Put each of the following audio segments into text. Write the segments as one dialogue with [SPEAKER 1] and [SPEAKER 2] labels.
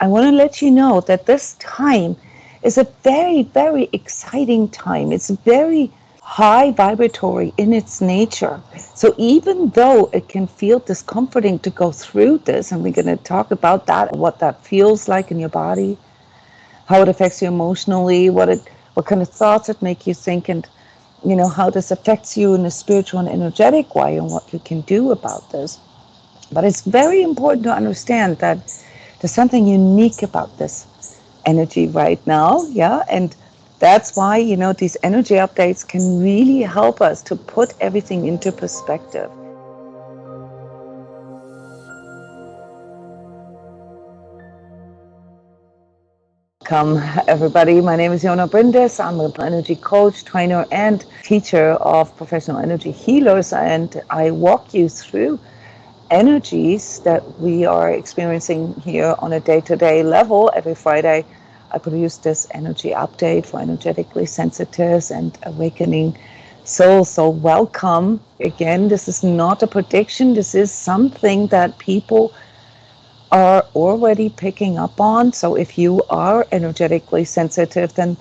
[SPEAKER 1] I want to let you know that this time is a very, very exciting time. It's very high vibratory in its nature. So even though it can feel discomforting to go through this, and we're going to talk about that, what that feels like in your body, how it affects you emotionally, what kind of thoughts it make you think, and how this affects you in a spiritual and energetic way, and what you can do about this. But it's very important to understand that there's something unique about this energy right now, yeah, and that's why these energy updates can really help us to put everything into perspective. Welcome, everybody. My name is Jona Bryndis. I'm an energy coach, trainer, and teacher of professional energy healers, and I walk you through energies that we are experiencing here on a day-to-day level. Every Friday, I produce this energy update for energetically sensitives and awakening souls. So welcome. Again, this is not a prediction. This is something that people are already picking up on. So if you are energetically sensitive, then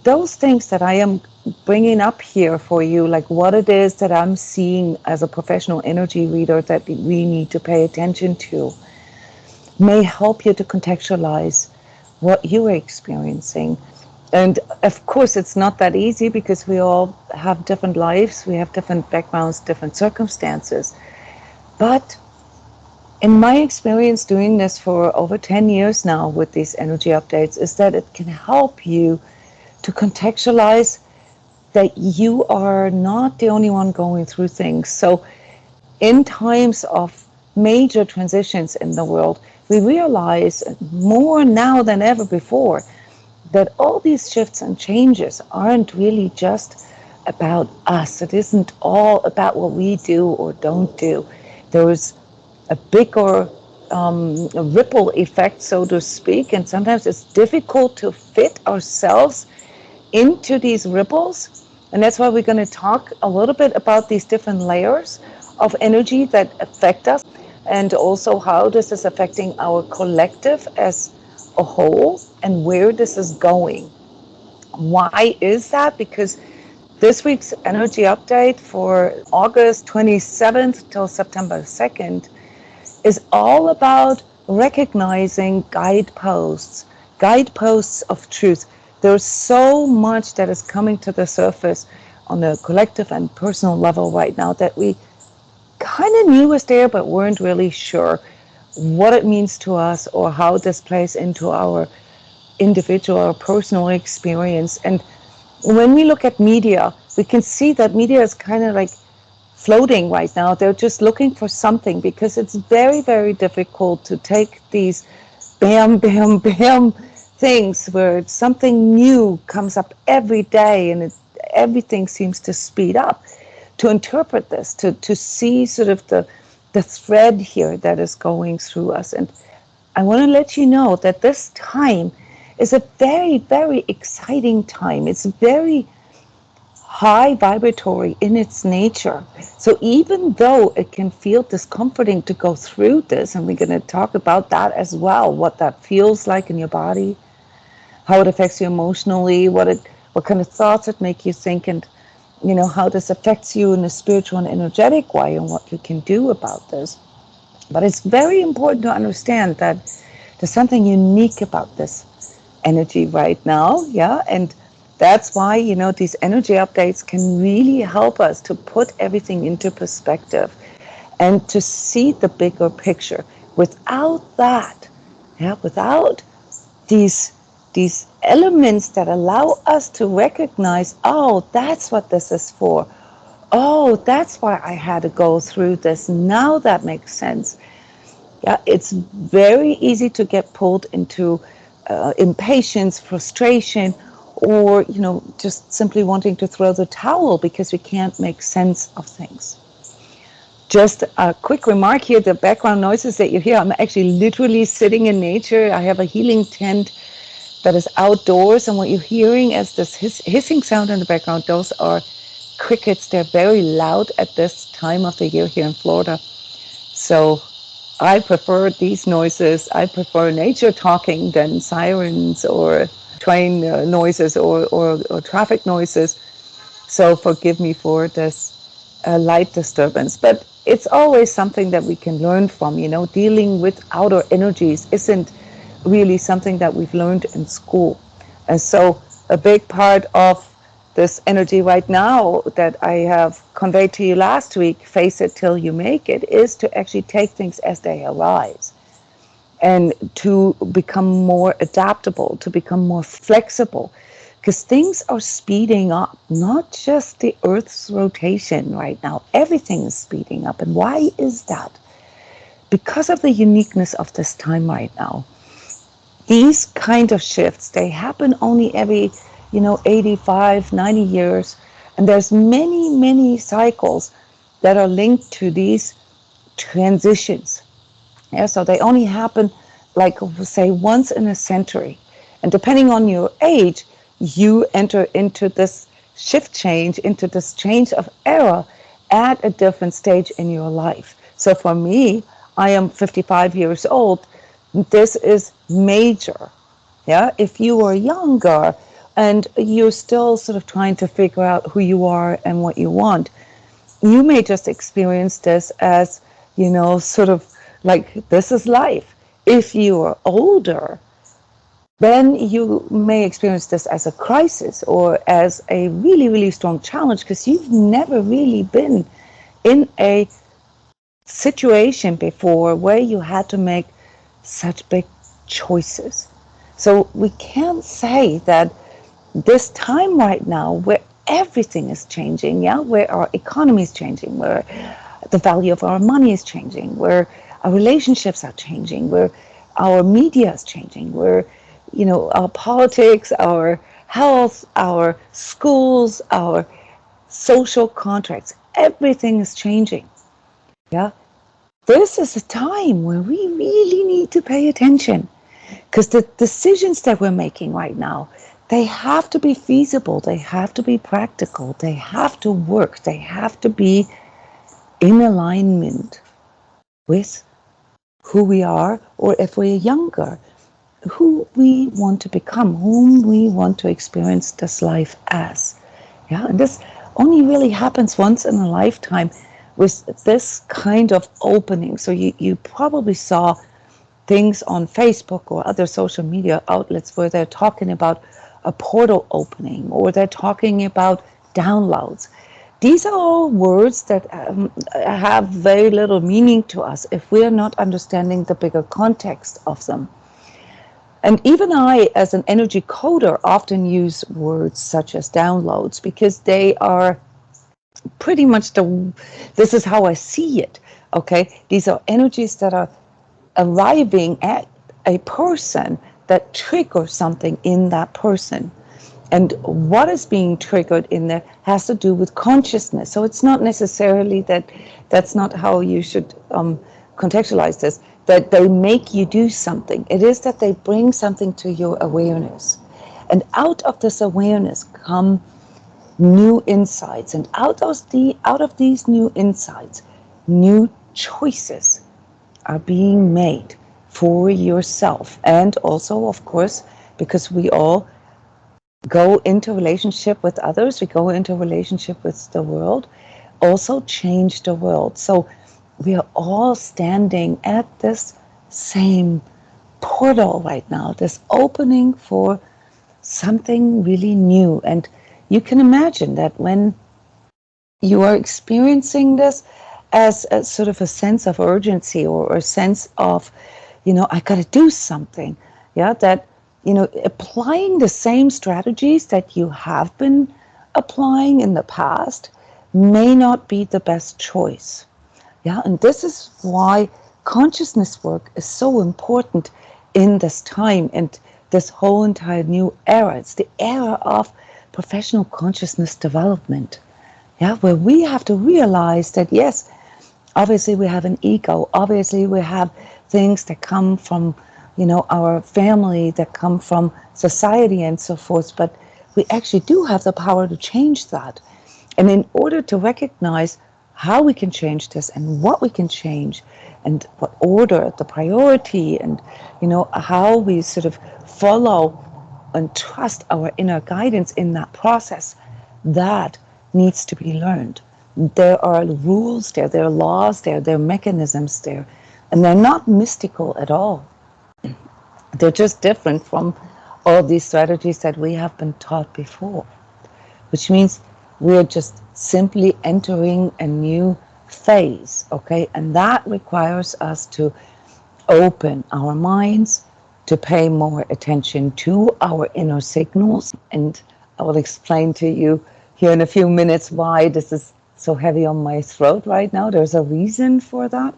[SPEAKER 1] those things that I am bringing up here for you, like what it is that I'm seeing as a professional energy reader that we need to pay attention to, may help you to contextualize what you are experiencing. And of course, it's not that easy because we all have different lives, we have different backgrounds, different circumstances. But in my experience doing this for over 10 years now with these energy updates, is that it can help you to contextualize that you are not the only one going through things. So in times of major transitions in the world, we realize more now than ever before that all these shifts and changes aren't really just about us. It isn't all about what we do or don't do. There's a bigger a ripple effect, so to speak, and sometimes it's difficult to fit ourselves into these ripples. And that's why we're going to talk a little bit about these different layers of energy that affect us, and also how this is affecting our collective as a whole and where this is going. Why is that? Because this week's energy update for August 27th till September 2nd is all about recognizing guideposts of truth. There's so much that is coming to the surface on the collective and personal level right now that we kind of knew was there, but weren't really sure what it means to us or how this plays into our individual or personal experience. And when we look at media, we can see that media is kind of like floating right now. They're just looking for something, because it's very, very difficult to take these bam, bam, bam things where something new comes up every day and everything seems to speed up, to interpret this, to see sort of the thread here that is going through us. And I want to let you know that this time is a very, very exciting time. It's very high vibratory in its nature. So even though it can feel discomforting to go through this, and we're going to talk about that as well, what that feels like in your body, how it affects you emotionally, what kind of thoughts it make you think, and how this affects you in a spiritual and energetic way, and what you can do about this. But it's very important to understand that there's something unique about this energy right now, yeah, and that's why these energy updates can really help us to put everything into perspective and to see the bigger picture. Without that, yeah, without these elements that allow us to recognize, oh, that's what this is for. Oh, that's why I had to go through this. Now that makes sense. Yeah, it's very easy to get pulled into impatience, frustration, or just simply wanting to throw the towel because we can't make sense of things. Just a quick remark here, the background noises that you hear, I'm actually literally sitting in nature. I have a healing tent that is outdoors, and what you're hearing is this hissing sound in the background. Those are crickets. They're very loud at this time of the year here in Florida. So I prefer these noises. I prefer nature talking than sirens or train noises or traffic noises. So forgive me for this light disturbance. But it's always something that we can learn from. Dealing with outer energies isn't really something that we've learned in school. And so a big part of this energy right now that I have conveyed to you last week, face it till you make it, is to actually take things as they arise and to become more adaptable, to become more flexible, because things are speeding up, not just the Earth's rotation right now. Everything is speeding up. And why is that? Because of the uniqueness of this time right now. These kind of shifts, they happen only every 85, 90 years, and there's many cycles that are linked to these transitions. Yeah, so they only happen, like, say, once in a century, and depending on your age, you enter into this shift change, into this change of era at a different stage in your life. So for me, I am 55 years old. This is major. Yeah, if you are younger and you're still sort of trying to figure out who you are and what you want, you may just experience this as, sort of like, this is life. If you are older, then you may experience this as a crisis or as a really strong challenge, because you've never really been in a situation before where you had to make such big choices. So we can't say that this time right now, where everything is changing, yeah, where our economy is changing, where the value of our money is changing, where our relationships are changing, where our media is changing, where our politics, our health, our schools, our social contracts, everything is changing. Yeah, this is a time where we really need to pay attention, because the decisions that we're making right now, they have to be feasible, they have to be practical, they have to work, they have to be in alignment with who we are, or if we're younger, who we want to become, whom we want to experience this life as. Yeah, and this only really happens once in a lifetime with this kind of opening. So you probably saw things on Facebook or other social media outlets where they're talking about a portal opening, or they're talking about downloads. These are all words that have very little meaning to us if we're not understanding the bigger context of them. And even I, as an energy coder, often use words such as downloads, because they are pretty much this is how I see it. Okay, these are energies that are arriving at a person that triggers something in that person. And what is being triggered in there has to do with consciousness. So it's not necessarily that's not how you should contextualize this, that they make you do something. It is that they bring something to your awareness. And out of this awareness come new insights. And out of these new insights, new choices are being made for yourself. And also, of course, because we all go into relationship with others, we go into relationship with the world, also change the world. So we are all standing at this same portal right now, this opening for something really new. And you can imagine that when you are experiencing this as a sort of a sense of urgency, or a sense of, I got to do something, yeah, that applying the same strategies that you have been applying in the past may not be the best choice. Yeah, and this is why consciousness work is so important in this time and this whole entire new era. It's the era of professional consciousness development. Yeah, where we have to realize that, yes, obviously we have an ego, obviously we have things that come from our family, that come from society and so forth, but we actually do have the power to change that. And in order to recognize how we can change this and what we can change and what order, the priority, and how we sort of follow and trust our inner guidance in that process, that needs to be learned. There are rules there are laws there are mechanisms there, and they're not mystical at all. They're just different from all these strategies that we have been taught before, which means we're just simply entering a new phase, okay? And that requires us to open our minds, to pay more attention to our inner signals. And I will explain to you here in a few minutes why this is so heavy on my throat right now. There's a reason for that.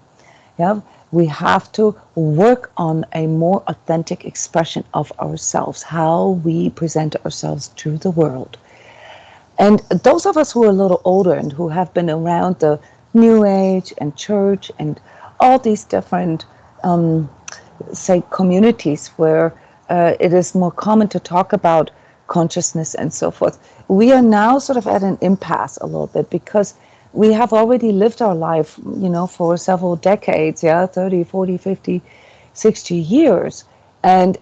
[SPEAKER 1] Yeah, we have to work on a more authentic expression of ourselves, how we present ourselves to the world. And those of us who are a little older and who have been around the New Age and church and all these different, say, communities where it is more common to talk about consciousness and so forth, we are now sort of at an impasse a little bit, because we have already lived our life, for several decades, 30, 40, 50, 60 years. And,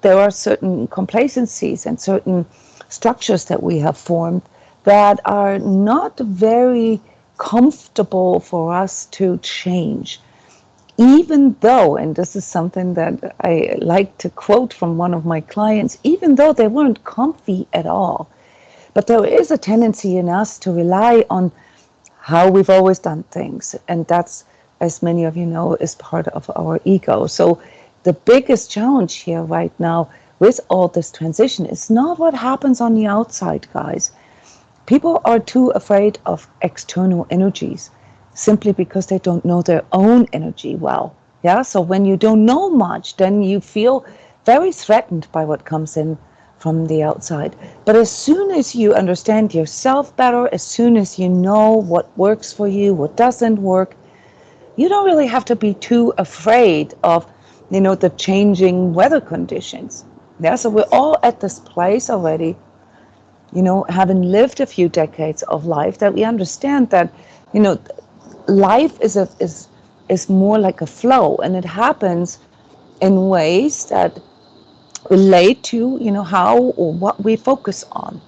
[SPEAKER 1] there are certain complacencies and certain structures that we have formed that are not very comfortable for us to change. Even though, and this is something that I like to quote from one of my clients, even though they weren't comfy at all, but there is a tendency in us to rely on how we've always done things. And that's, as many of you know, is part of our ego. So the biggest challenge here right now with all this transition is not what happens on the outside, guys. People are too afraid of external energies simply because they don't know their own energy well. Yeah, so when you don't know much, then you feel very threatened by what comes in from the outside. But as soon as you understand yourself better, as soon as you know what works for you, what doesn't work, you don't really have to be too afraid of, the changing weather conditions. Yeah, so we're all at this place already, having lived a few decades of life, that we understand that, life is more like a flow, and it happens in ways that relate to, how or what we focus on.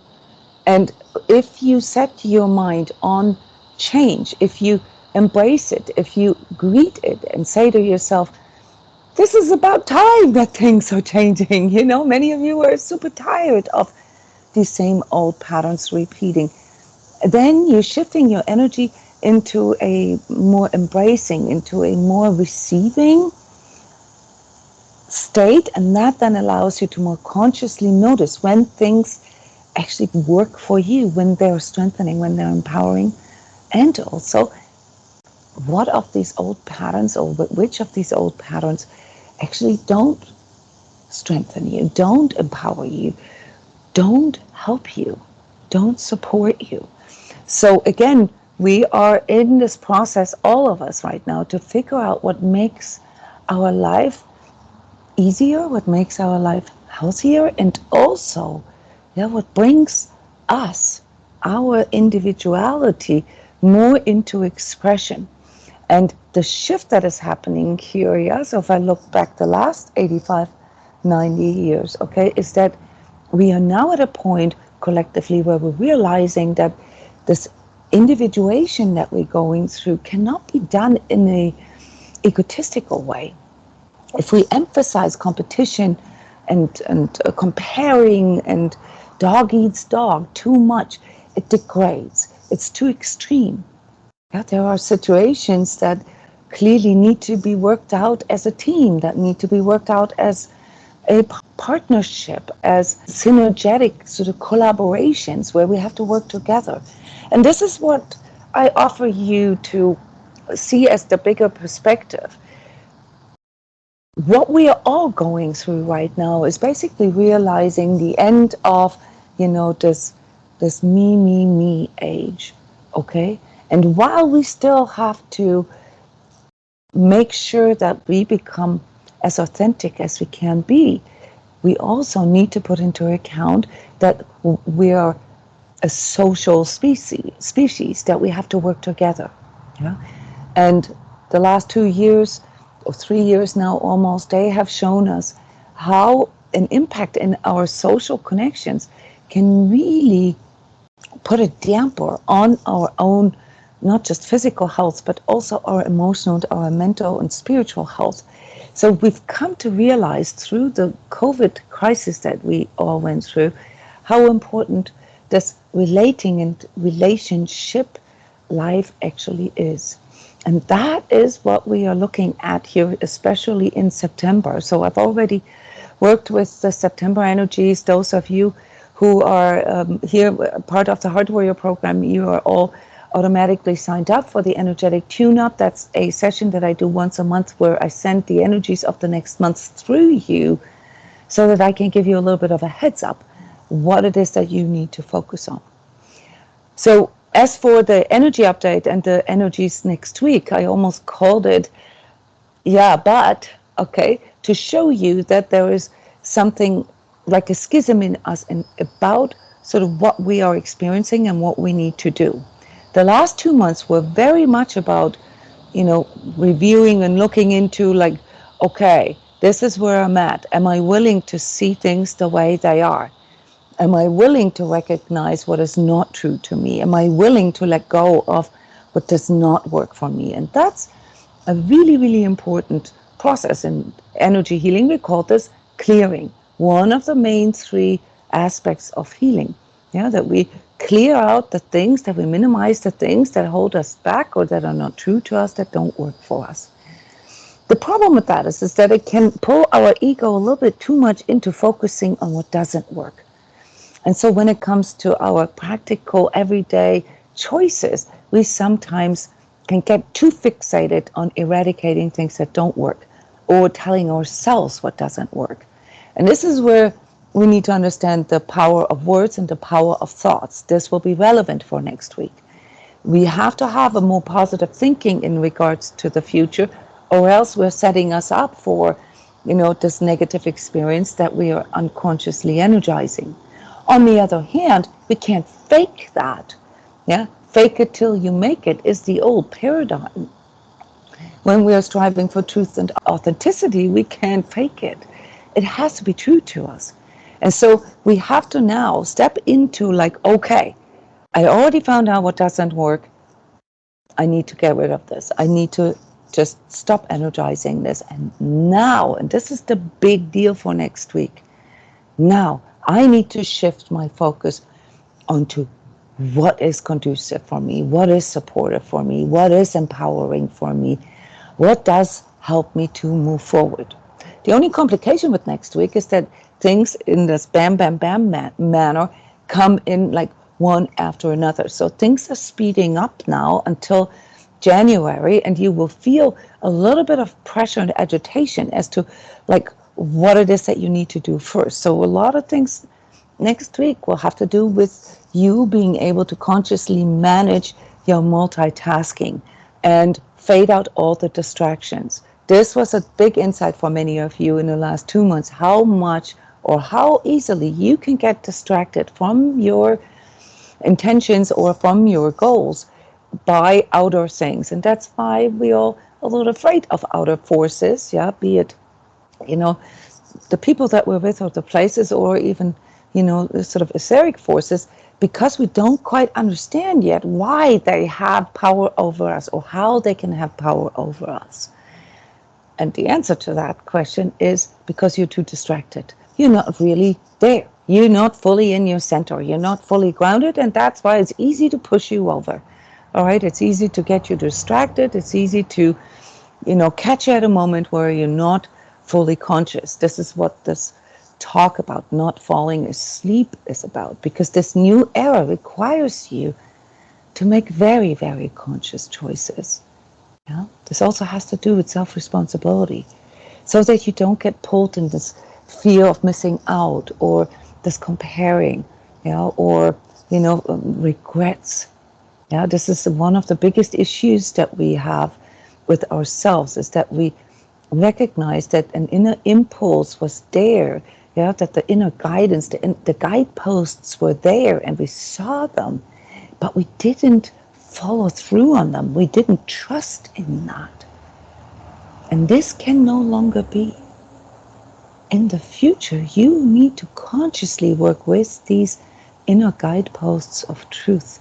[SPEAKER 1] And if you set your mind on change, if you embrace it, if you greet it and say to yourself, this is about time that things are changing. Many of you are super tired of these same old patterns repeating. Then you're shifting your energy into a more embracing, into a more receiving state, and that then allows you to more consciously notice when things actually work for you, when they're strengthening, when they're empowering, and also what of these old patterns, or which of these old patterns actually don't strengthen you, don't empower you, don't help you, don't support you. So again, we are in this process, all of us right now, to figure out what makes our life easier, what makes our life healthier, and also what brings us, our individuality, more into expression. And the shift that is happening here, so if I look back the last 85, 90 years, okay, is that we are now at a point collectively where we're realizing that this individuation that we're going through cannot be done in a egotistical way. If we emphasize competition and comparing and dog eats dog too much, it degrades. It's too extreme. Yeah, there are situations that clearly need to be worked out as a team, that need to be worked out as a partnership, as synergetic sort of collaborations where we have to work together. And this is what I offer you to see as the bigger perspective. What we are all going through right now is basically realizing the end of, this me age, okay? And while we still have to make sure that we become as authentic as we can be, we also need to put into account that we are a social species that we have to work together. Yeah? And the last 2 years or 3 years now almost, they have shown us how an impact in our social connections can really put a damper on our own, not just physical health, but also our emotional, our mental and spiritual health. So we've come to realize through the COVID crisis that we all went through, how important this relating and relationship life actually is. And that is what we are looking at here, especially in September. So I've already worked with the September energies. Those of you who are here, part of the Heart Warrior program, you are all automatically signed up for the energetic tune-up. That's a session that I do once a month where I send the energies of the next month through you so that I can give you a little bit of a heads up what it is that you need to focus on. So as for the energy update and the energies next week, I almost called it, to show you that there is something like a schism in us and about sort of what we are experiencing and what we need to do. The last 2 months were very much about, reviewing and looking into like, okay, this is where I'm at. Am I willing to see things the way they are? Am I willing to recognize what is not true to me? Am I willing to let go of what does not work for me? And that's a really, really important process in energy healing. We call this clearing. One of the main 3 aspects of healing, that we clear out the things, that we minimize the things that hold us back or that are not true to us, that don't work for us. The problem with that is that it can pull our ego a little bit too much into focusing on what doesn't work. And so when it comes to our practical everyday choices, we sometimes can get too fixated on eradicating things that don't work or telling ourselves what doesn't work. And this is where we need to understand the power of words and the power of thoughts. This will be relevant for next week. We have to have a more positive thinking in regards to the future, or else we're setting us up for, this negative experience that we are unconsciously energizing. On the other hand, we can't fake that. Fake it till you make it is the old paradigm. When we are striving for truth and authenticity, we can't fake it. It has to be true to us. And so we have to now step into like, okay, I already found out what doesn't work. I need to get rid of this. I need to just stop energizing this. And now, and this is the big deal for next week, now I need to shift my focus onto what is conducive for me, what is supportive for me, what is empowering for me, what does help me to move forward. The only complication with next week is that things in this bam, bam, bam manner come in like one after another. So things are speeding up now until January, and you will feel a little bit of pressure and agitation as to like what it is that you need to do first. So a lot of things next week will have to do with you being able to consciously manage your multitasking and fade out all the distractions. This was a big insight for many of you in the last 2 months, how much or how easily you can get distracted from your intentions or from your goals by outer things. And that's why we all a little afraid of outer forces, be it, the people that we're with or the places or even, the sort of etheric forces, because we don't quite understand yet why they have power over us or how they can have power over us. And the answer to that question is because you're too distracted. You're not really there. You're not fully in your center. You're not fully grounded, and that's why it's easy to push you over. All right, it's easy to get you distracted. It's easy to, catch you at a moment where you're not fully conscious. This is what this talk about not falling asleep is about, because this new era requires you to make very, very conscious choices. This also has to do with self-responsibility, so that you don't get pulled in this fear of missing out or this comparing, or regrets. This is one of the biggest issues that we have with ourselves, is that we recognize that an inner impulse was there, Yeah, that the inner guidance, the guideposts were there and we saw them, but we didn't follow through on them. We didn't trust in that. And this can no longer be. In the future, you need to consciously work with these inner guideposts of truth.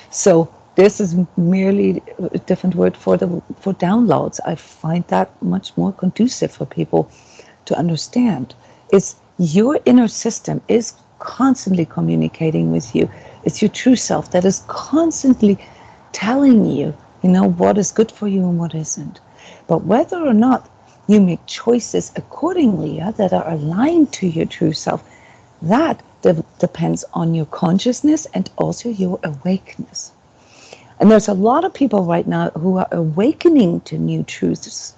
[SPEAKER 1] So this is merely a different word for downloads. I find that much more conducive for people to understand. It's your inner system is constantly communicating with you. It's your true self that is constantly telling you, what is good for you and what isn't. But whether or not you make choices accordingly, that are aligned to your true self, that depends on your consciousness and also your awakeness. And there's a lot of people right now who are awakening to new truths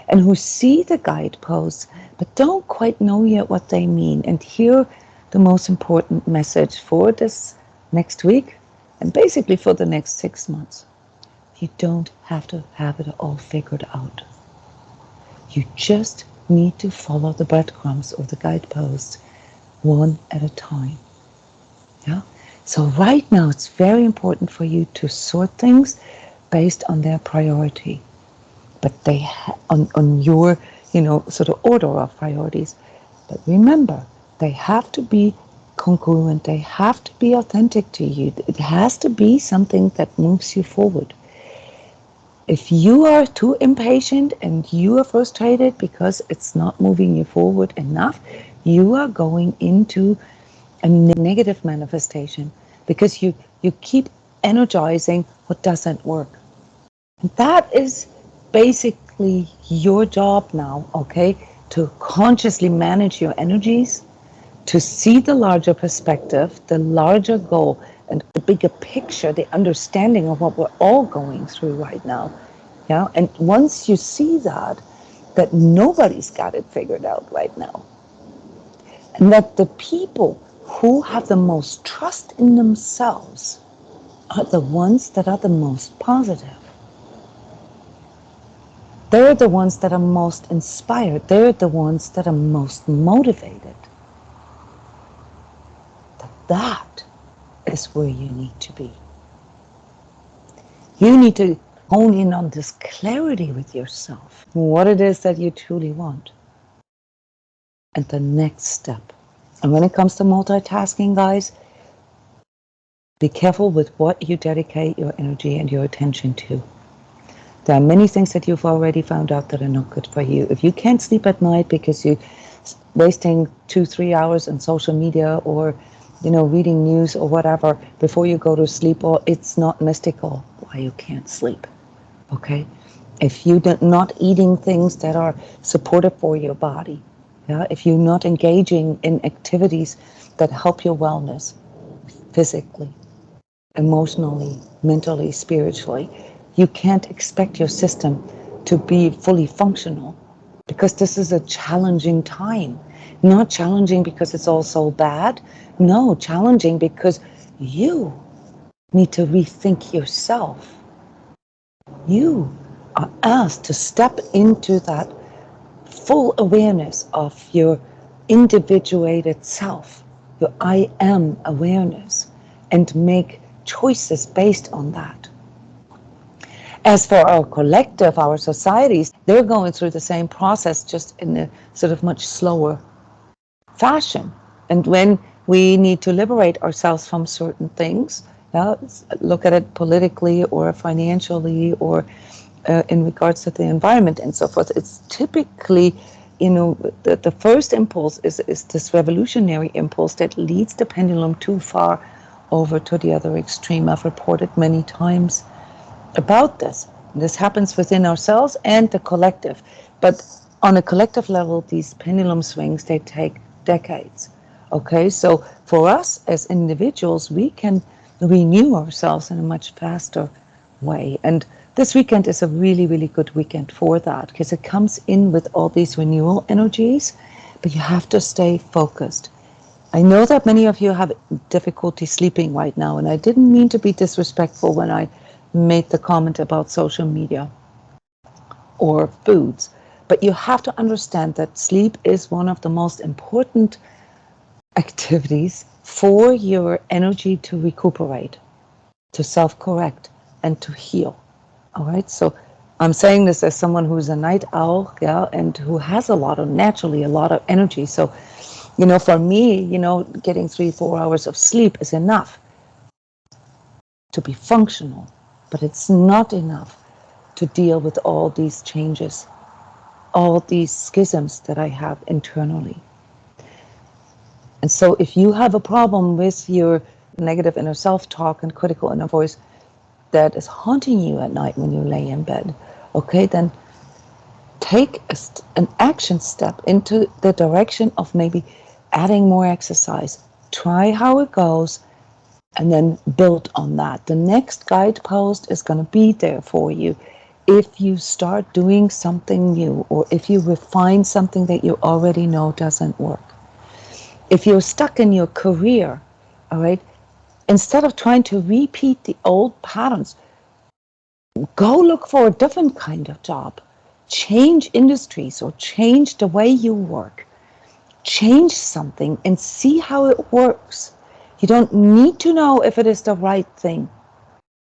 [SPEAKER 1] and who see the guideposts, but don't quite know yet what they mean. And here, the most important message for this next week, and basically for the next 6 months. You don't have to have it all figured out. You just need to follow the breadcrumbs or the guideposts one at a time. Yeah? So right now, it's very important for you to sort things based on their priority. But they on your, sort of order of priorities. But remember, they have to be congruent. They have to be authentic to you. It has to be something that moves you forward. If you are too impatient and you are frustrated because it's not moving you forward enough, you are going into a negative manifestation because you keep energizing what doesn't work. And that is basically your job now, okay? To consciously manage your energies, to see the larger perspective, the larger goal, and the bigger picture, the understanding of what we're all going through right now. Yeah, and once you see that nobody's got it figured out right now, and that the people who have the most trust in themselves are the ones that are the most positive. They're the ones that are most inspired. They're the ones that are most motivated. That is where you need to be. You need to hone in on this clarity with yourself, what it is that you truly want. And the next step. And when it comes to multitasking, guys, be careful with what you dedicate your energy and your attention to. There are many things that you've already found out that are not good for you. If you can't sleep at night because you're wasting 2-3 hours on social media or reading news or whatever before you go to sleep, or it's not mystical why you can't sleep. Okay? If you're not eating things that are supportive for your body, yeah? If you're not engaging in activities that help your wellness physically, emotionally, mentally, spiritually, you can't expect your system to be fully functional because this is a challenging time. Not challenging because it's all so bad. No, challenging because you need to rethink yourself. You are asked to step into that full awareness of your individuated self, your I am awareness, and make choices based on that. As for our collective, our societies, they're going through the same process, just in a sort of much slower fashion. And when we need to liberate ourselves from certain things, look at it politically or financially or in regards to the environment and so forth, it's typically, the first impulse is this revolutionary impulse that leads the pendulum too far over to the other extreme. I've reported many times about this. This happens within ourselves and the collective. But on a collective level, these pendulum swings, they take decades. Okay, so for us as individuals, we can renew ourselves in a much faster way. And this weekend is a really, really good weekend for that because it comes in with all these renewal energies, but you have to stay focused. I know that many of you have difficulty sleeping right now, and I didn't mean to be disrespectful when I made the comment about social media or foods, but you have to understand that sleep is one of the most important activities for your energy to recuperate, to self-correct, and to heal. All right, so I'm saying this as someone who's a night owl, yeah, and who has naturally a lot of energy. So, for me, getting 3-4 hours of sleep is enough to be functional, but it's not enough to deal with all these changes, all these schisms that I have internally. And so if you have a problem with your negative inner self-talk and critical inner voice that is haunting you at night when you lay in bed, okay, then take an action step into the direction of maybe adding more exercise. Try how it goes, and then build on that. The next guidepost is going to be there for you if you start doing something new, or if you refine something that you already know doesn't work. If you're stuck in your career, all right, instead of trying to repeat the old patterns, go look for a different kind of job. Change industries or change the way you work. Change something and see how it works. You don't need to know if it is the right thing.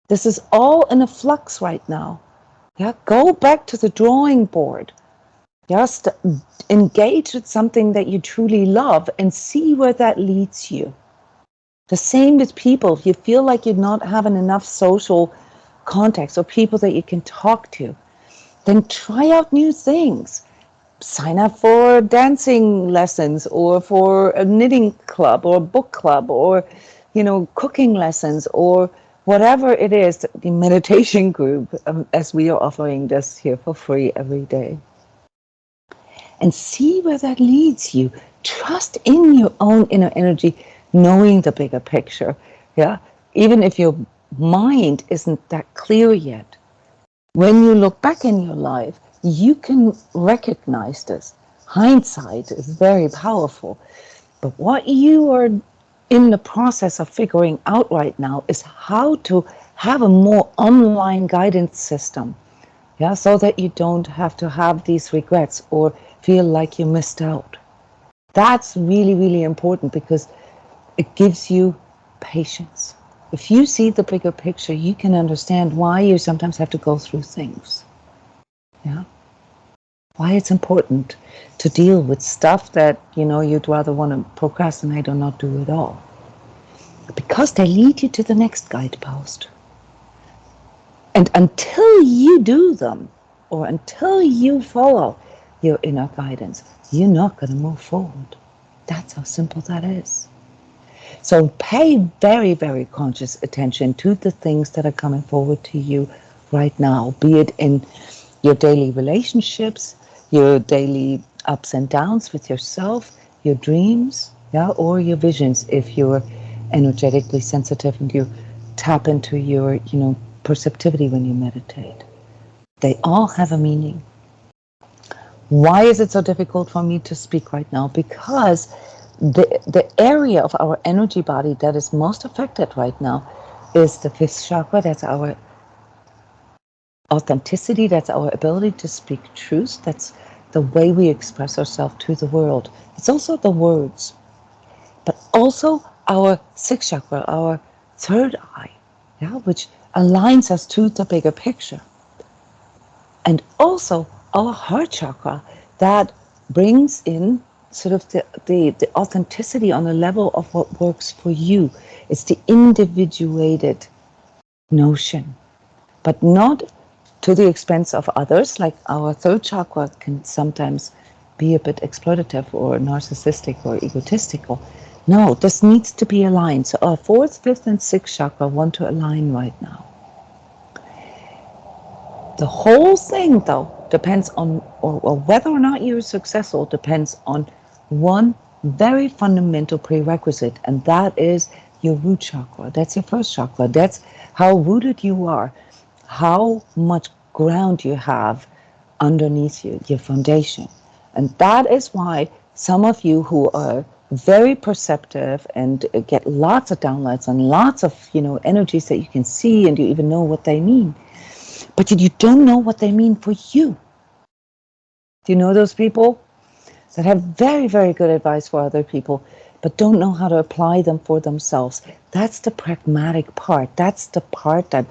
[SPEAKER 1] This is all in a flux right now. Yeah, go back to the drawing board. Just engage with something that you truly love and see where that leads you. The same with people. If you feel like you're not having enough social contacts or people that you can talk to, then try out new things. Sign up for dancing lessons, or for a knitting club, or a book club, or cooking lessons, or whatever it is, the meditation group, as we are offering this here for free every day. And see where that leads you. Trust in your own inner energy, knowing the bigger picture. Yeah, even if your mind isn't that clear yet, when you look back in your life, you can recognize this. Hindsight is very powerful. But what you are in the process of figuring out right now is how to have a more online guidance system. Yeah, so that you don't have to have these regrets or feel like you missed out. That's really, really important, because it gives you patience. If you see the bigger picture, you can understand why you sometimes have to go through things. Yeah. Why it's important to deal with stuff that, you'd rather want to procrastinate or not do at all. Because they lead you to the next guidepost. And until you do them, or until you follow your inner guidance, you're not going to move forward. That's how simple that is. So pay very, very conscious attention to the things that are coming forward to you right now, be it in your daily relationships, your daily ups and downs with yourself, your dreams, yeah, or your visions if you're energetically sensitive and you tap into your, perceptivity when you meditate. They all have a meaning. Why is it so difficult for me to speak right now? Because the area of our energy body that is most affected right now is the 5th chakra. That's our authenticity. That's our ability to speak truth. That's the way we express ourselves to the world. It's also the words, but also our 6th chakra, our third eye, yeah, which aligns us to the bigger picture. And also our heart chakra that brings in sort of the authenticity on the level of what works for you. It's the individuated notion, but not to the expense of others. Like our 3rd chakra can sometimes be a bit exploitative or narcissistic or egotistical. No, this needs to be aligned. So our 4th, 5th, and 6th chakra want to align right now. The whole thing, though, depends on, or whether or not you're successful, depends on one very fundamental prerequisite, and that is your root chakra. That's your 1st chakra. That's how rooted you are, how much ground you have underneath you, your foundation. And that is why some of you who are very perceptive and get lots of downlights and lots of, energies that you can see and you even know what they mean, but you don't know what they mean for you. Do you know those people that have very, very good advice for other people, but don't know how to apply them for themselves. That's the pragmatic part. That's the part that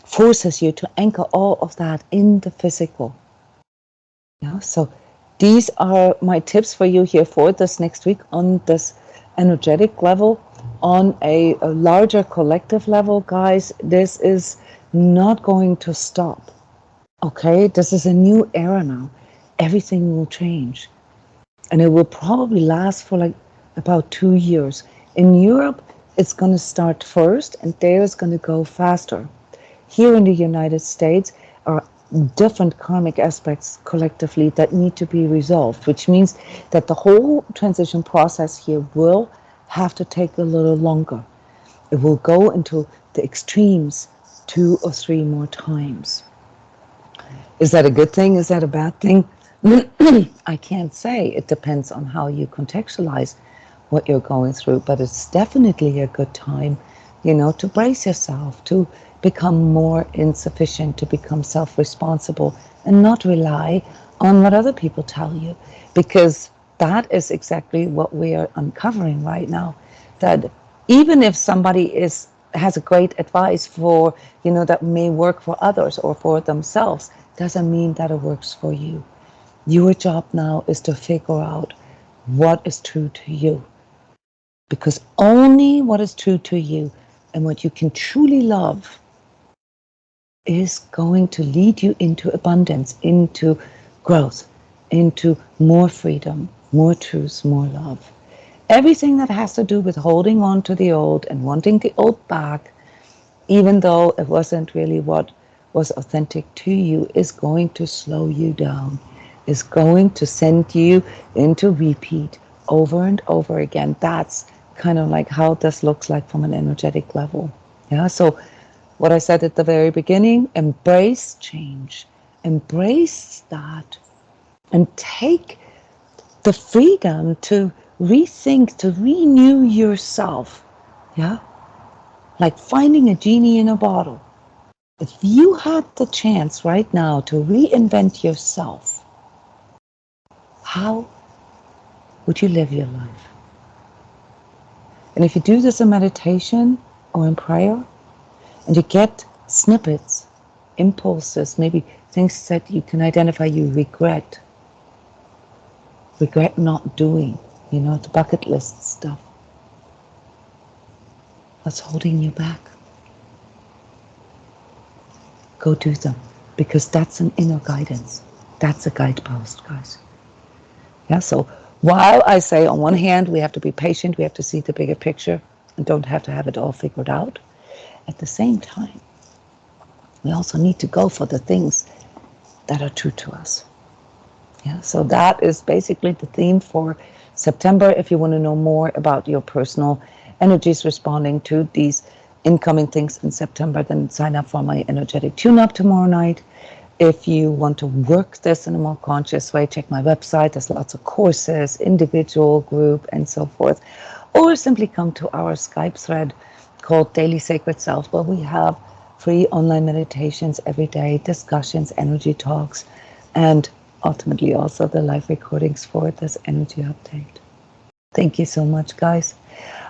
[SPEAKER 1] forces you to anchor all of that in the physical. Yeah, so these are my tips for you here for this next week on this energetic level. On a larger collective level, guys, this is not going to stop. Okay, this is a new era now. Everything will change. And it will probably last for like about 2 years. In Europe, it's going to start first, and there it's going to go faster. Here in the United States are different karmic aspects collectively that need to be resolved, which means that the whole transition process here will have to take a little longer. It will go into the extremes 2 or 3 more times. Is that a good thing? Is that a bad thing? I can't say. It depends on how you contextualize what you're going through, but it's definitely a good time, to brace yourself, to become more insufficient, to become self-responsible and not rely on what other people tell you, because that is exactly what we are uncovering right now. That even if somebody has a great advice for, that may work for others or for themselves, doesn't mean that it works for you. Your job now is to figure out what is true to you, because only what is true to you and what you can truly love is going to lead you into abundance, into growth, into more freedom, more truth, more love. Everything that has to do with holding on to the old and wanting the old back, even though it wasn't really what was authentic to you, is going to slow you down, is going to send you into repeat over and over again. That's kind of like how this looks like from an energetic level. Yeah, so what I said at the very beginning, embrace change, embrace that, and take the freedom to rethink, to renew yourself. Yeah, like finding a genie in a bottle. If you had the chance right now to reinvent yourself, how would you live your life? And if you do this in meditation or in prayer, and you get snippets, impulses, maybe things that you can identify you regret not doing, the bucket list stuff. What's holding you back? Go do them, because that's an inner guidance. That's a guidepost, guys. Yeah, so while I say on one hand we have to be patient, we have to see the bigger picture and don't have to have it all figured out, at the same time, we also need to go for the things that are true to us. Yeah, so that is basically the theme for September. If you want to know more about your personal energies responding to these incoming things in September, then sign up for my energetic tune-up tomorrow night. If you want to work this in a more conscious way, check my website. There's lots of courses, individual, group, and so forth. Or simply come to our Skype thread called Daily Sacred Self, where we have free online meditations every day, discussions, energy talks, and ultimately also the live recordings for this energy update. Thank you so much, guys.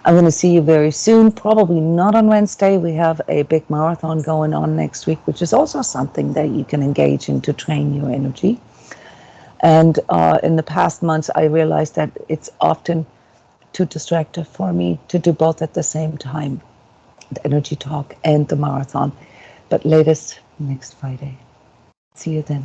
[SPEAKER 1] I'm going to see you very soon, probably not on Wednesday. We have a big marathon going on next week, which is also something that you can engage in to train your energy. And in the past months, I realized that it's often too distractive for me to do both at the same time, the energy talk and the marathon. But latest next Friday. See you then.